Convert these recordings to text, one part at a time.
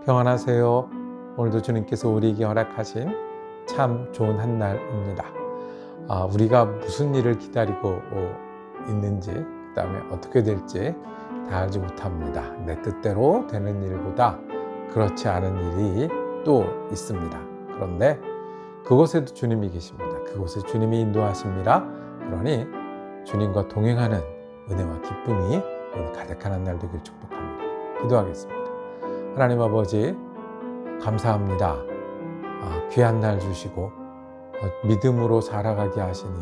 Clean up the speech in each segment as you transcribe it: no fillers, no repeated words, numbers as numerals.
평안하세요. 오늘도 주님께서 우리에게 허락하신 참 좋은 한 날입니다. 우리가 무슨 일을 기다리고 있는지, 그 다음에 어떻게 될지 다 알지 못합니다. 내 뜻대로 되는 일보다 그렇지 않은 일이 또 있습니다. 그런데 그곳에도 주님이 계십니다. 그곳에 주님이 인도하십니다. 그러니 주님과 동행하는 은혜와 기쁨이 오늘 가득한 한 날 되길 축복합니다. 기도하겠습니다. 하나님 아버지, 감사합니다. 귀한 날 주시고 믿음으로 살아가게 하시니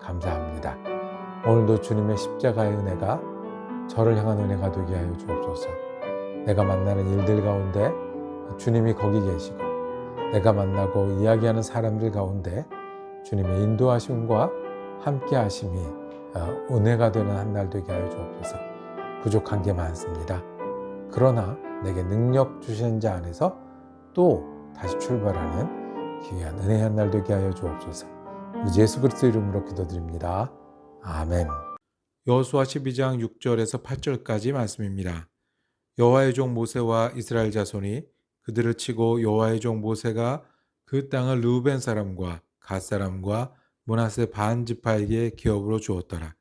감사합니다. 오늘도 주님의 십자가의 은혜가 저를 향한 은혜가 되게 하여 주옵소서. 내가 만나는 일들 가운데 주님이 거기 계시고, 내가 만나고 이야기하는 사람들 가운데 주님의 인도하심과 함께 하심이 은혜가 되는 한 날 되게 하여 주옵소서. 부족한 게 많습니다. 그러나 내게 능력 주시는 자 안에서 또 다시 출발하는 귀한 은혜의 한 날 되게 하여 주옵소서. 우리 예수 그리스도 이름으로 기도드립니다. 아멘. 여호수아 12장 6절에서 8절까지 말씀입니다. 여호와의 종 모세와 이스라엘 자손이 그들을 치고 여호와의 종 모세가 그 땅을 르우벤 사람과 갓 사람과 므낫세 반 지파에게 기업으로 주었더라.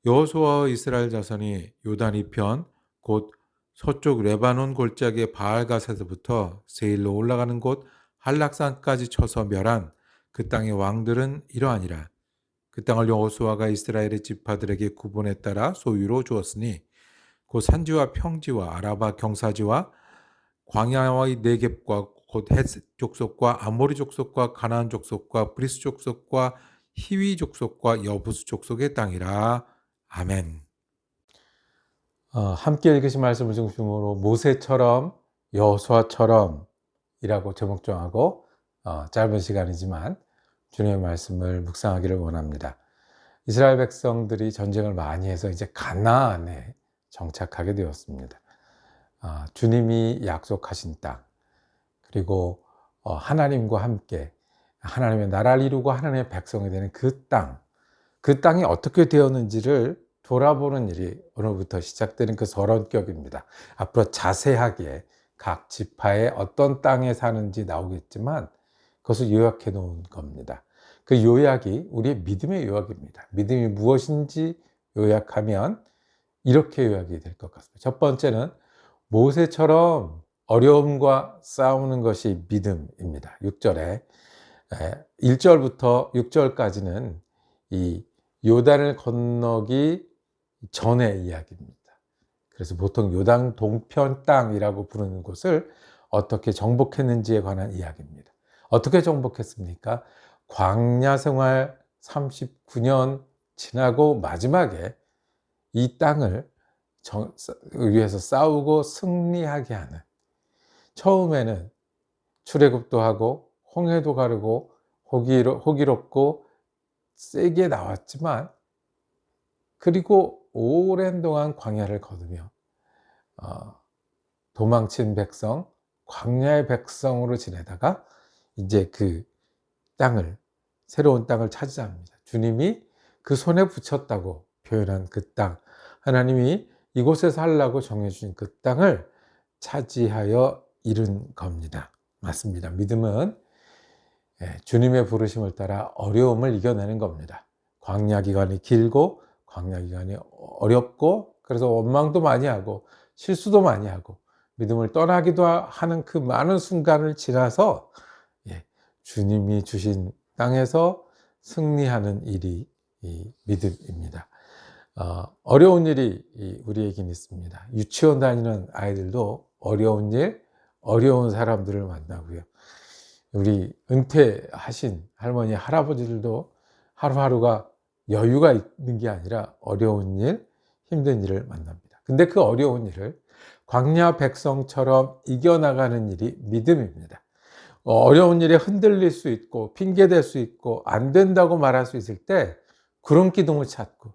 여호수아와 이스라엘 자손이 요단 이편 곧 서쪽 레바논 골짜기 바알갓에서부터 세일로 올라가는 곳 한락산까지 쳐서 멸한 그 땅의 왕들은 이러하니라. 그 땅을 여호수아가 이스라엘의 지파들에게 구분에 따라 소유로 주었으니 곧 산지와 평지와 아라바 경사지와 광야와의 네겝과 곧 헷 족속과 아모리 족속과 가나안 족속과 브리스 족속과 히위 족속과 여부스 족속의 땅이라. 아멘. 함께 읽으신 말씀을 중심으로 모세처럼 여호수아처럼 이라고 제목 정하고 짧은 시간이지만 주님의 말씀을 묵상하기를 원합니다. 이스라엘 백성들이 전쟁을 많이 해서 이제 가나안에 정착하게 되었습니다. 주님이 약속하신 땅, 그리고 하나님과 함께 하나님의 나라를 이루고 하나님의 백성이 되는 그 땅이 어떻게 되었는지를 돌아보는 일이 오늘부터 시작되는 그 서론격입니다. 앞으로 자세하게 각 지파의 어떤 땅에 사는지 나오겠지만 그것을 요약해 놓은 겁니다. 그 요약이 우리의 믿음의 요약입니다. 믿음이 무엇인지 요약하면 이렇게 요약이 될 것 같습니다. 첫 번째는 모세처럼 어려움과 싸우는 것이 믿음입니다. 6절에 1절부터 6절까지는 이 요단을 건너기 전의 이야기입니다. 그래서 보통 요단 동편 땅이라고 부르는 곳을 어떻게 정복했는지에 관한 이야기입니다. 어떻게 정복했습니까? 광야 생활 39년 지나고 마지막에 이 땅을 위해서 싸우고 승리하게 하는, 처음에는 출애굽도 하고 홍해도 가르고 호기롭고 세게 나왔지만, 그리고 오랜 동안 광야를 거두며 도망친 백성, 광야의 백성으로 지내다가 이제 그 땅을, 새로운 땅을 차지합니다. 주님이 그 손에 붙였다고 표현한 그 땅, 하나님이 이곳에서 하려고 정해주신 그 땅을 차지하여 이룬 겁니다. 맞습니다. 믿음은 주님의 부르심을 따라 어려움을 이겨내는 겁니다. 광야 기간이 길고 광야 기간이 어렵고, 그래서 원망도 많이 하고 실수도 많이 하고 믿음을 떠나기도 하는 그 많은 순간을 지나서 주님이 주신 땅에서 승리하는 일이 이 믿음입니다. 어려운 일이 우리에겐 있습니다. 유치원 다니는 아이들도 어려운 일, 어려운 사람들을 만나고요. 우리 은퇴하신 할머니, 할아버지들도 하루하루가 여유가 있는 게 아니라 어려운 일, 힘든 일을 만납니다. 근데 그 어려운 일을 광야 백성처럼 이겨나가는 일이 믿음입니다. 어려운 일에 흔들릴 수 있고 핑계댈 수 있고 안 된다고 말할 수 있을 때 구름기둥을 찾고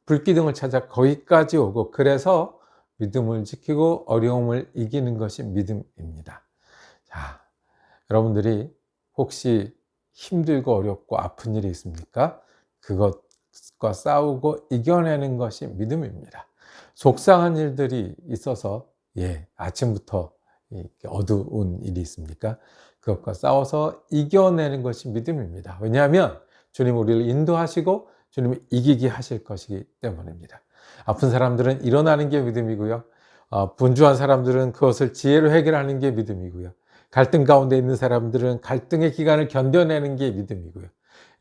불기둥을 찾아 거기까지 오고, 그래서 믿음을 지키고 어려움을 이기는 것이 믿음입니다. 자, 여러분들이 혹시 힘들고 어렵고 아픈 일이 있습니까? 그것과 싸우고 이겨내는 것이 믿음입니다. 속상한 일들이 있어서 아침부터 이렇게 어두운 일이 있습니까? 그것과 싸워서 이겨내는 것이 믿음입니다. 왜냐하면 주님 우리를 인도하시고 주님이 이기게 하실 것이기 때문입니다. 아픈 사람들은 일어나는 게 믿음이고요. 분주한 사람들은 그것을 지혜로 해결하는 게 믿음이고요. 갈등 가운데 있는 사람들은 갈등의 기간을 견뎌내는 게 믿음이고요.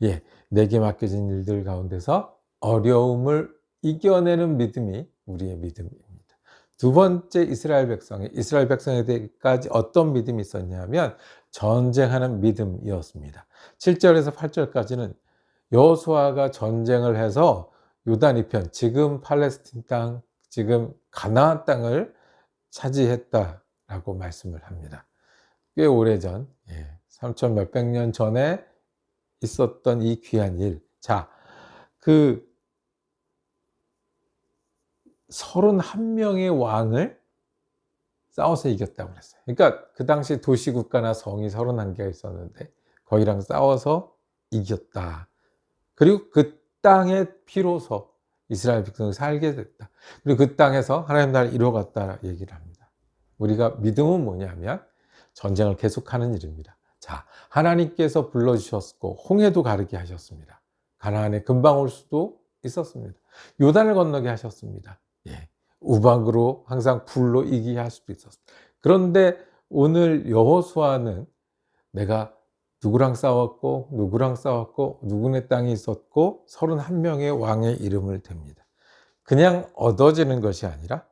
예, 내게 맡겨진 일들 가운데서 어려움을 이겨내는 믿음이 우리의 믿음입니다. 두 번째 이스라엘 백성에게까지 어떤 믿음이 있었냐면 전쟁하는 믿음이었습니다. 7절에서 8절까지는 여호수아가 전쟁을 해서 요단 이편, 지금 팔레스틴 땅, 지금 가나안 땅을 차지했다라고 말씀을 합니다. 꽤 오래전, 3천 몇백 년 전에 있었던 이 귀한 일. 자, 그 31명의 왕을 싸워서 이겼다고 그랬어요. 그러니까 그 당시 도시국가나 성이 31개가 있었는데 거기랑 싸워서 이겼다. 그리고 그 땅에 비로소 이스라엘 백성이 살게 됐다. 그리고 그 땅에서 하나님 나라를 이루어갔다 얘기를 합니다. 우리가 믿음은 뭐냐면 전쟁을 계속하는 일입니다. 자, 하나님께서 불러주셨고 홍해도 가르게 하셨습니다. 가나안에 금방 올 수도 있었습니다. 요단을 건너게 하셨습니다. 우박으로 항상 불로 이기게 할 수도 있었습니다. 그런데 오늘 여호수아는 내가 누구랑 싸웠고 누구네 땅에 있었고 31명의 왕의 이름을 댑니다. 그냥 얻어지는 것이 아니라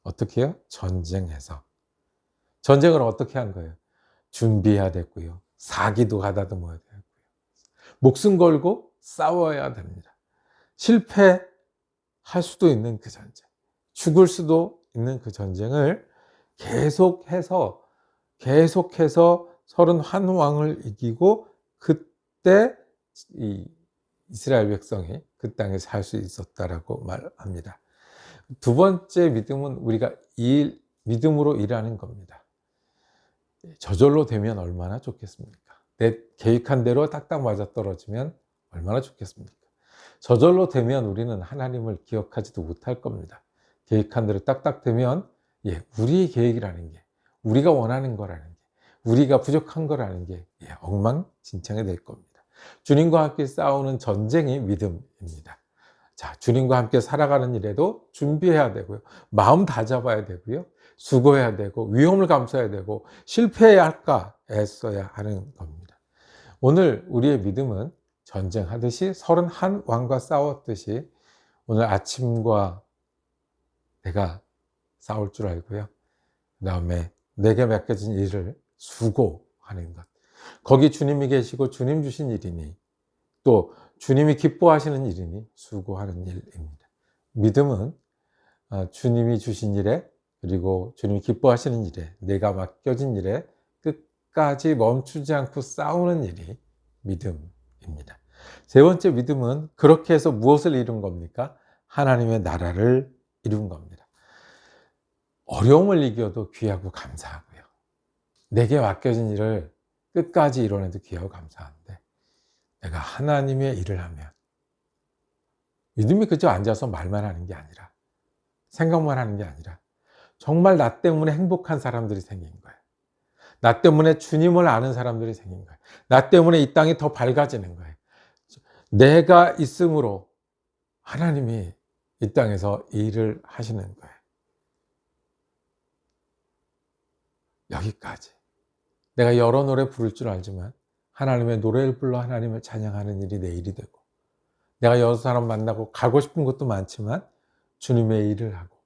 어떻게 해요? 전쟁해서. 전쟁을 어떻게 한 거예요? 준비해야 됐고요. 사기도 가다듬어야 되고요. 목숨 걸고 싸워야 됩니다. 실패할 수도 있는 그 전쟁, 죽을 수도 있는 그 전쟁을 계속해서 31왕을 이기고 그때 이 이스라엘 백성이 그 땅에 살 수 있었다라고 말합니다. 두 번째 믿음은 우리가 믿음으로 일하는 겁니다. 저절로 되면 얼마나 좋겠습니까? 내 계획한 대로 딱딱 맞아떨어지면 얼마나 좋겠습니까? 저절로 되면 우리는 하나님을 기억하지도 못할 겁니다. 계획한 대로 딱딱 되면 우리의 계획이라는 게, 우리가 원하는 거라는 게, 우리가 부족한 거라는 게 엉망진창이 될 겁니다. 주님과 함께 싸우는 전쟁이 믿음입니다. 자, 주님과 함께 살아가는 일에도 준비해야 되고요. 마음 다잡아야 되고요. 수고해야 되고 위험을 감수해야 되고 실패해야 할까 애써야 하는 겁니다. 오늘 우리의 믿음은 전쟁하듯이 31왕과 싸웠듯이 오늘 아침과 내가 싸울 줄 알고요. 그 다음에 내게 맡겨진 일을 수고하는 것. 거기 주님이 계시고 주님 주신 일이니 또 주님이 기뻐하시는 일이니 수고하는 일입니다. 믿음은 주님이 주신 일에 그리고 주님이 기뻐하시는 일에 내가 맡겨진 일에 끝까지 멈추지 않고 싸우는 일이 믿음입니다. 세 번째 믿음은 그렇게 해서 무엇을 이룬 겁니까? 하나님의 나라를 이룬 겁니다. 어려움을 이겨도 귀하고 감사하고요. 내게 맡겨진 일을 끝까지 이뤄내도 귀하고 감사한데 내가 하나님의 일을 하면 믿음이 그저 앉아서 말만 하는 게 아니라 생각만 하는 게 아니라 정말 나 때문에 행복한 사람들이 생긴 거예요. 나 때문에 주님을 아는 사람들이 생긴 거예요. 나 때문에 이 땅이 더 밝아지는 거예요. 내가 있음으로 하나님이 이 땅에서 일을 하시는 거예요. 여기까지. 내가 여러 노래 부를 줄 알지만 하나님의 노래를 불러 하나님을 찬양하는 일이 내 일이 되고 내가 여러 사람 만나고 가고 싶은 것도 많지만 주님의 일을 하고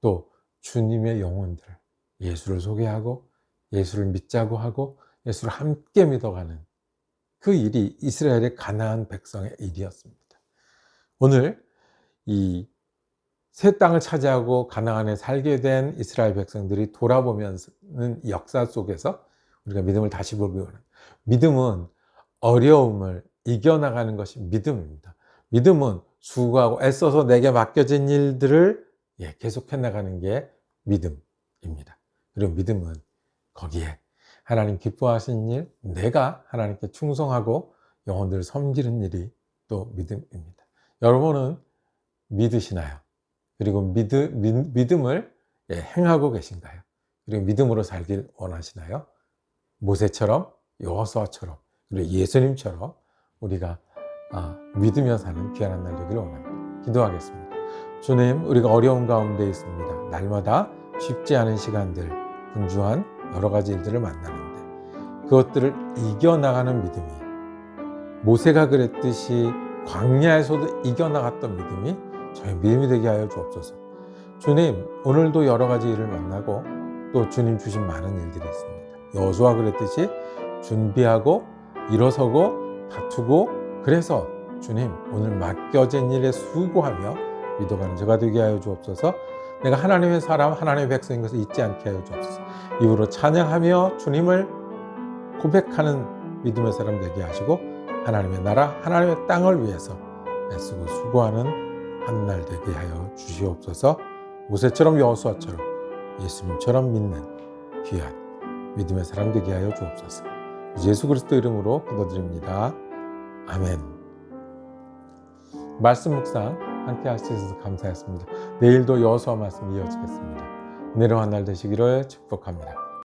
또 주님의 영혼들 예수를 소개하고 예수를 믿자고 하고 예수를 함께 믿어가는 그 일이 이스라엘의 가나안 백성의 일이었습니다. 오늘 이 새 땅을 차지하고 가나안에 살게 된 이스라엘 백성들이 돌아보면은 역사 속에서 우리가 믿음을 다시 보기 원합니다. 믿음은 어려움을 이겨나가는 것이 믿음입니다. 믿음은 수고하고 애써서 내게 맡겨진 일들을 계속해 나가는 게 믿음입니다. 그리고 믿음은 거기에 하나님 기뻐하시는 일, 내가 하나님께 충성하고 영혼들을 섬기는 일이 또 믿음입니다. 여러분은 믿으시나요? 그리고 믿음을 행하고 계신가요? 그리고 믿음으로 살길 원하시나요? 모세처럼, 여호수아처럼, 그리고 예수님처럼 우리가 믿으며 사는 귀한 한 날 되기를 원합니다. 기도하겠습니다. 주님, 우리가 어려운 가운데 있습니다. 날마다 쉽지 않은 시간들, 분주한 여러 가지 일들을 만나는데 그것들을 이겨나가는 믿음이, 모세가 그랬듯이 광야에서도 이겨나갔던 믿음이 저의 믿음이 되게 하여 주옵소서. 주님, 오늘도 여러 가지 일을 만나고 또 주님 주신 많은 일들이 있습니다. 여호수아가 그랬듯이 준비하고 일어서고 다투고, 그래서 주님, 오늘 맡겨진 일에 수고하며 믿어가는 저가 되게 하여 주옵소서. 내가 하나님의 사람, 하나님의 백성인 것을 잊지 않게 하여 주옵소서. 입으로 찬양하며 주님을 고백하는 믿음의 사람 되게 하시고, 하나님의 나라, 하나님의 땅을 위해서 애쓰고 수고하는 한 날 되게 하여 주시옵소서. 모세처럼 여호수아처럼 예수님처럼 믿는 귀한 믿음의 사람 되게 하여 주옵소서. 예수 그리스도 이름으로 기도드립니다. 아멘. 말씀 묵상 함께 할 수 있어서 감사했습니다. 내일도 여호수아 말씀 이어지겠습니다. 은혜로운 한 날 되시기를 축복합니다.